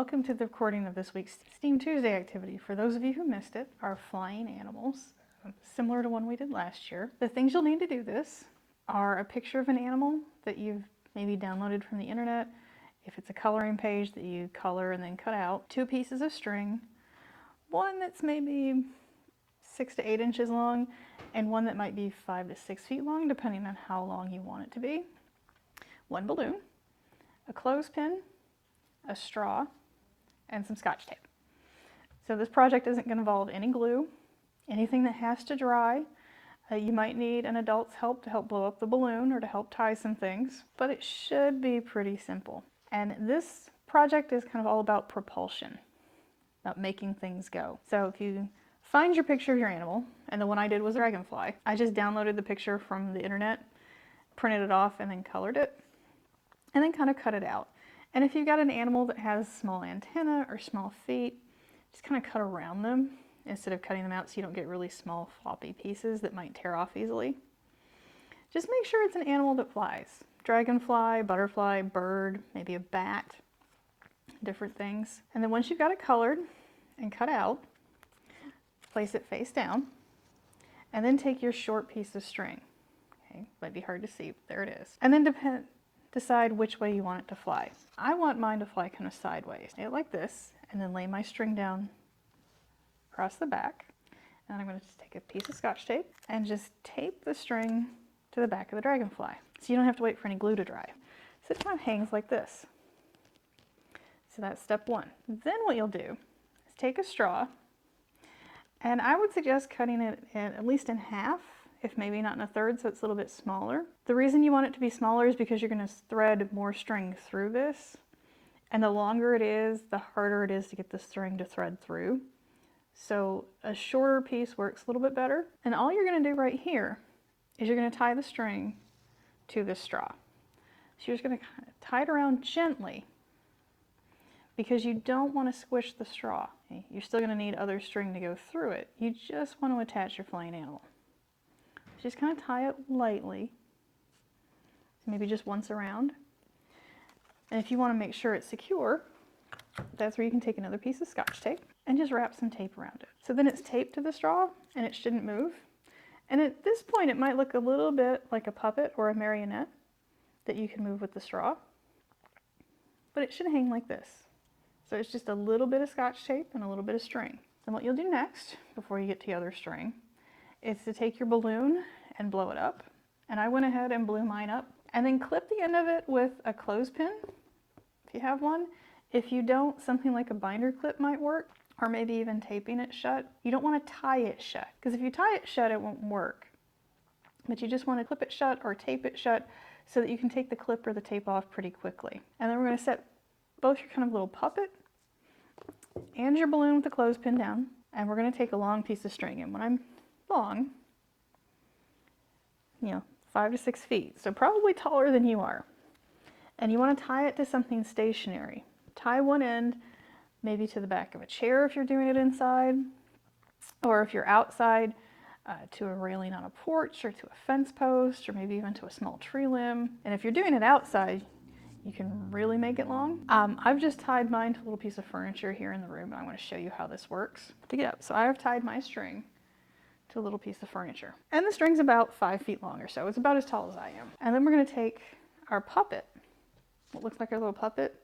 welcome to the recording of this week's STEAM Tuesday activity. For those of you who missed it, our flying animals, similar to one we did last year. The things you'll need to do this are a picture of an animal that you've maybe downloaded from the internet, if it's a coloring page that you color and then cut out, 2 pieces of string, one that's maybe 6 to 8 inches long, and one that might be 5 to 6 feet long, depending on how long you want it to be, 1 balloon, a clothespin, a straw, and some Scotch tape. So this project isn't going to involve any glue, anything that has to dry. You might need an adult's help to help blow up the balloon or to help tie some things, but it should be pretty simple. And this project is kind of all about propulsion, about making things go. So if you find your picture of your animal, and the one I did was a dragonfly, I just downloaded the picture from the internet, printed it off, and then colored it, and then kind of cut it out. And if you've got an animal that has small antenna or small feet, just kind of cut around them instead of cutting them out so you don't get really small floppy pieces that might tear off easily. Just make sure it's an animal that flies. Dragonfly, butterfly, bird, maybe a bat, different things. And then once you've got it colored and cut out, place it face down, and then take your short piece of string. Okay, might be hard to see, but there it is. And then decide which way you want it to fly. I want mine to fly kind of sideways. Lay it like this, and then lay my string down across the back. And I'm going to just take a piece of Scotch tape and just tape the string to the back of the dragonfly. So you don't have to wait for any glue to dry. So it kind of hangs like this. So that's step 1. Then what you'll do is take a straw, and I would suggest cutting it at least in half, if maybe not in a third, so it's a little bit smaller. The reason you want it to be smaller is because you're going to thread more string through this. And the longer it is, the harder it is to get the string to thread through. So a shorter piece works a little bit better. And all you're going to do right here is you're going to tie the string to this straw. So you're just going to kind of tie it around gently because you don't want to squish the straw. Okay? You're still going to need other string to go through it. You just want to attach your flying animal. Just kind of tie it lightly, maybe just once around. And if you want to make sure it's secure, that's where you can take another piece of Scotch tape and just wrap some tape around it. So then it's taped to the straw and it shouldn't move. And at this point it might look a little bit like a puppet or a marionette that you can move with the straw, but it should hang like this. So it's just a little bit of Scotch tape and a little bit of string. Then what you'll do next, before you get to the other string, is to take your balloon and blow it up. And I went ahead and blew mine up. And then clip the end of it with a clothespin, if you have one. If you don't, something like a binder clip might work, or maybe even taping it shut. You don't want to tie it shut, because if you tie it shut, it won't work. But you just want to clip it shut or tape it shut so that you can take the clip or the tape off pretty quickly. And then we're going to set both your kind of little puppet and your balloon with the clothespin down. And we're going to take a long piece of string. And when I'm long, 5 to 6 feet, so probably taller than you are. And you want to tie it to something stationary. Tie one end maybe to the back of a chair if you're doing it inside, or if you're outside, to a railing on a porch or to a fence post, or maybe even to a small tree limb. And if you're doing it outside, you can really make it long. I've just tied mine to a little piece of furniture here in the room, and I want to show you how this works to get up. So I have tied my string to a little piece of furniture. And the string's about 5 feet long or so. It's about as tall as I am. And then we're going to take our puppet, what looks like our little puppet,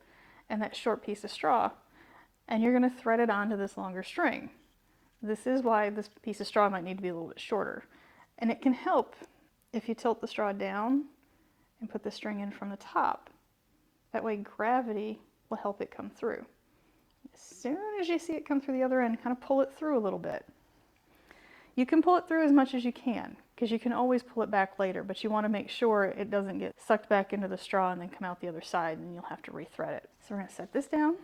and that short piece of straw, and you're going to thread it onto this longer string. This is why this piece of straw might need to be a little bit shorter. And it can help if you tilt the straw down and put the string in from the top. That way gravity will help it come through. As soon as you see it come through the other end, kind of pull it through a little bit. You can pull it through as much as you can, because you can always pull it back later, but you want to make sure it doesn't get sucked back into the straw and then come out the other side, and you'll have to rethread it. So we're going to set this down,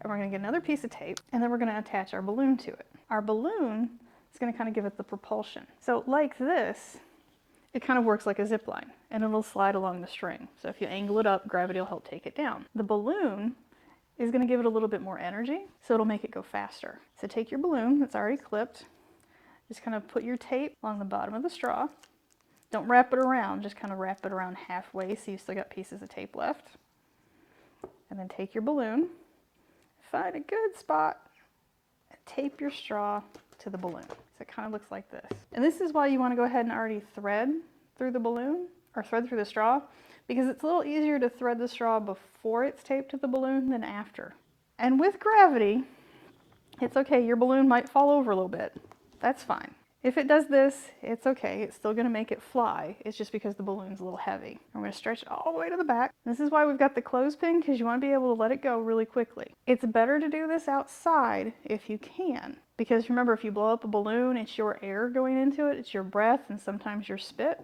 and we're going to get another piece of tape, and then we're going to attach our balloon to it. Our balloon is going to kind of give it the propulsion. So like this, it kind of works like a zip line, and it'll slide along the string. So if you angle it up, gravity will help take it down. The balloon is going to give it a little bit more energy, so it'll make it go faster. So take your balloon that's already clipped, just kind of put your tape along the bottom of the straw. Don't wrap it around, just kind of wrap it around halfway so you still got pieces of tape left. And then take your balloon, find a good spot and tape your straw to the balloon. So it kind of looks like this. And this is why you want to go ahead and already thread through the balloon, or thread through the straw, because it's a little easier to thread the straw before it's taped to the balloon than after. And with gravity, it's okay, your balloon might fall over a little bit. That's fine. If it does this, it's okay. It's still going to make it fly. It's just because the balloon's a little heavy. I'm going to stretch it all the way to the back. This is why we've got the clothespin, because you want to be able to let it go really quickly. It's better to do this outside if you can, because remember, if you blow up a balloon, it's your air going into it, it's your breath, and sometimes your spit.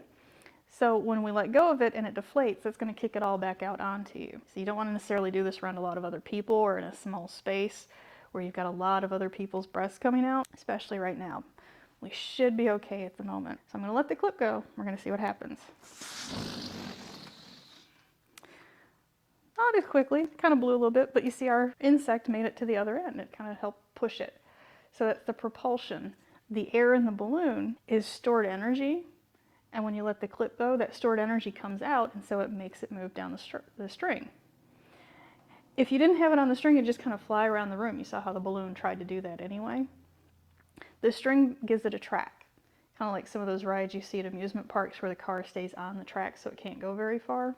So when we let go of it and it deflates, it's going to kick it all back out onto you. So you don't want to necessarily do this around a lot of other people or in a small space where you've got a lot of other people's breaths coming out, especially right now. We should be okay at the moment. So I'm going to let the clip go. We're going to see what happens. Not as quickly, kind of blew a little bit, but you see our insect made it to the other end. It kind of helped push it. So that's the propulsion. The air in the balloon is stored energy, and when you let the clip go, that stored energy comes out, and so it makes it move down the string. If you didn't have it on the string, it'd just kind of fly around the room. You saw how the balloon tried to do that anyway. The string gives it a track, kind of like some of those rides you see at amusement parks where the car stays on the track so it can't go very far.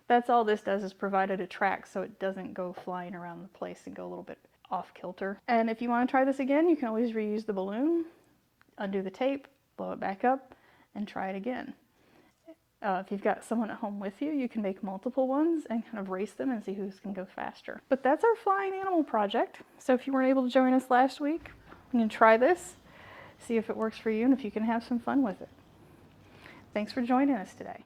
That's all this does, is provide it a track so it doesn't go flying around the place and go a little bit off kilter. And if you want to try this again, you can always reuse the balloon, undo the tape, blow it back up, and try it again. If you've got someone at home with you, you can make multiple ones and kind of race them and see who can go faster. But that's our flying animal project. So if you weren't able to join us last week, you can try this, see if it works for you, and if you can have some fun with it. Thanks for joining us today.